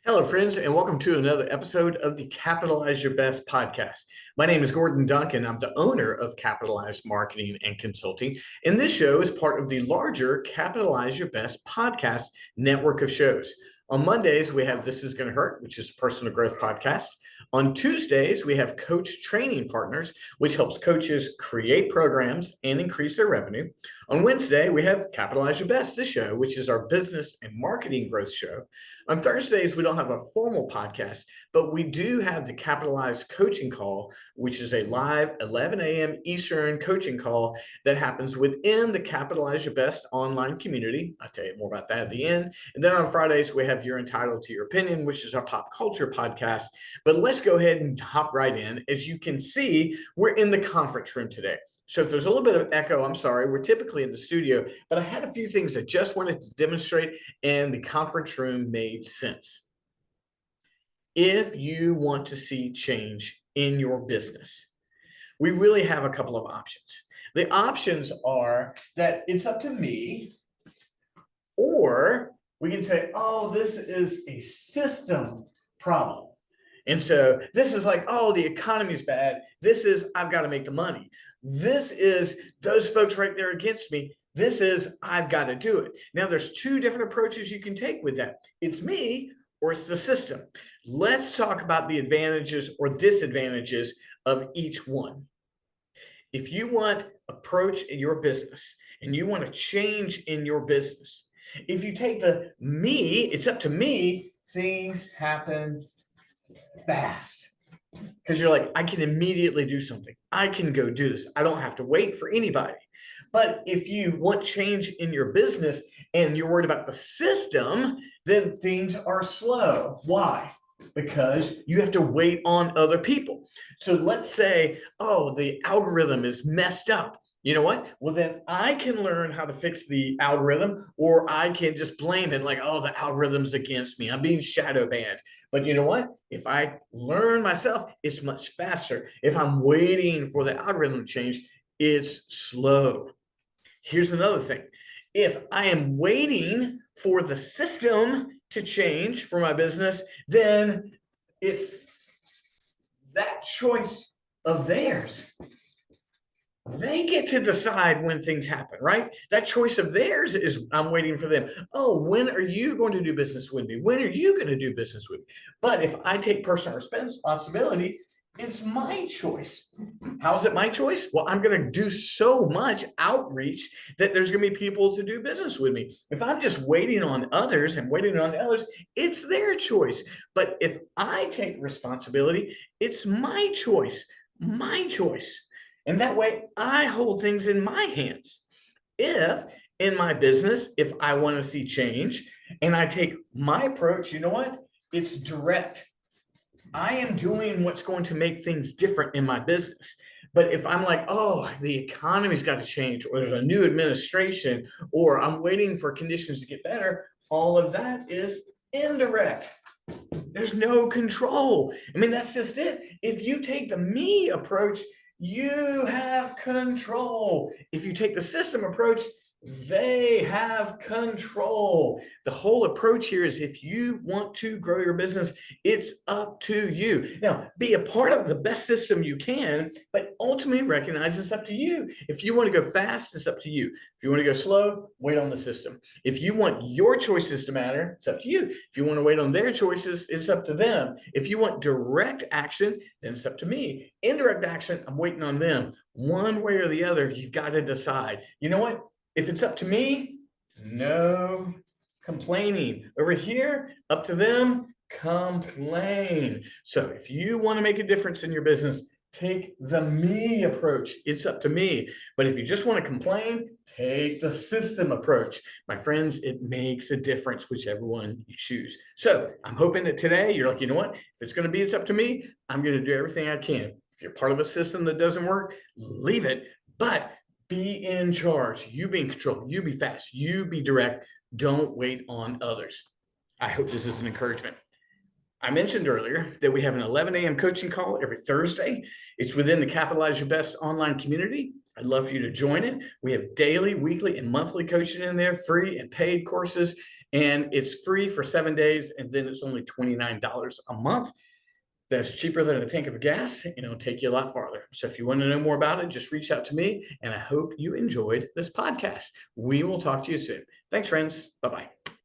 Hello, friends, and welcome to another episode of the Capitalize Your Best podcast. My name is Gordon Duncan. I'm the owner of Capitalize Marketing and Consulting, and this show is part of the larger Capitalize Your Best podcast network of shows. On Mondays, we have This Is Going to Hurt, which is a personal growth podcast. On Tuesdays, we have Coach Training Partners, which helps coaches create programs and increase their revenue. On Wednesday, we have Capitalize Your Best, this show, which is our business and marketing growth show. On Thursdays, we don't have a formal podcast, but we do have the Capitalize Coaching Call, which is a live 11 a.m. Eastern coaching call that happens within the Capitalize Your Best online community. I'll tell you more about that at the end. And then on Fridays, we have You're Entitled to Your Opinion, which is our pop culture podcast. But let's go ahead and hop right in. As you can see, we're in the conference room today. So if there's a little bit of echo, I'm sorry. We're typically in the studio, but I had a few things I just wanted to demonstrate, and the conference room made sense. If you want to see change in your business, we really have a couple of options. The options are that it's up to me, or we can say, oh, this is a system problem. And so this is like, oh, the economy is bad. This is, I've got to make the money. This is those folks right there against me. This is, I've got to do it. Now, there's two different approaches you can take with that. It's me or it's the system. Let's talk about the advantages or disadvantages of each one. If you want approach in your business and you want to change in your business, if you take the me, it's up to me, things happen fast. Because you're like, I can immediately do something. I can go do this. I don't have to wait for anybody. But if you want change in your business and you're worried about the system, then things are slow. Why? Because you have to wait on other people. So let's say, oh, the algorithm is messed up. You know what? Well, then I can learn how to fix the algorithm, or I can just blame it like, oh, the algorithm's against me. I'm being shadow banned. But you know what? If I learn myself, it's much faster. If I'm waiting for the algorithm to change, it's slow. Here's another thing. If I am waiting for the system to change for my business, then it's that choice of theirs. They get to decide when things happen, right? That choice of theirs is I'm waiting for them. Oh, when are you going to do business with me? When are you going to do business with me? But if I take personal responsibility, it's my choice. How is it my choice? Well, I'm going to do so much outreach that there's going to be people to do business with me. If I'm just waiting on others and waiting on others, it's their choice. But if I take responsibility, it's my choice, my choice. And that way I hold things in my hands. If in my business, if I want to see change and I take my approach, you know what? It's direct. I am doing what's going to make things different in my business. But if I'm like, oh, the economy's got to change, or there's a new administration, or I'm waiting for conditions to get better, all of that is indirect. There's no control. I mean, that's just it. If you take the me approach, you have control. If you take the system approach, they have control. The whole approach here is if you want to grow your business, it's up to you. Now, be a part of the best system you can, but ultimately recognize it's up to you. If you want to go fast, it's up to you. If you want to go slow, wait on the system. If you want your choices to matter, it's up to you. If you want to wait on their choices, it's up to them. If you want direct action, then it's up to me. Indirect action, I'm waiting on them. One way or the other, you've got to decide. You know what? If it's up to me, no complaining. Over here, up to them, complain. So if you want to make a difference in your business, take the me approach. It's up to me. But if you just want to complain, take the system approach. My friends, it makes a difference whichever one you choose. So I'm hoping that today you're like, you know what? If it's going to be, it's up to me. I'm going to do everything I can. If you're part of a system that doesn't work, leave it. But be in charge. You be in control. You be fast. You be direct. Don't wait on others. I hope this is an encouragement. I mentioned earlier that we have an 11 a.m. coaching call every Thursday. It's within the Capitalize Your Best online community. I'd love for you to join it. We have daily, weekly, and monthly coaching in there, free and paid courses. And it's free for 7 days, and then it's only $29 a month. That's cheaper than a tank of gas, and it'll take you a lot farther. So if you want to know more about it, just reach out to me. And I hope you enjoyed this podcast. We will talk to you soon. Thanks, friends. Bye bye.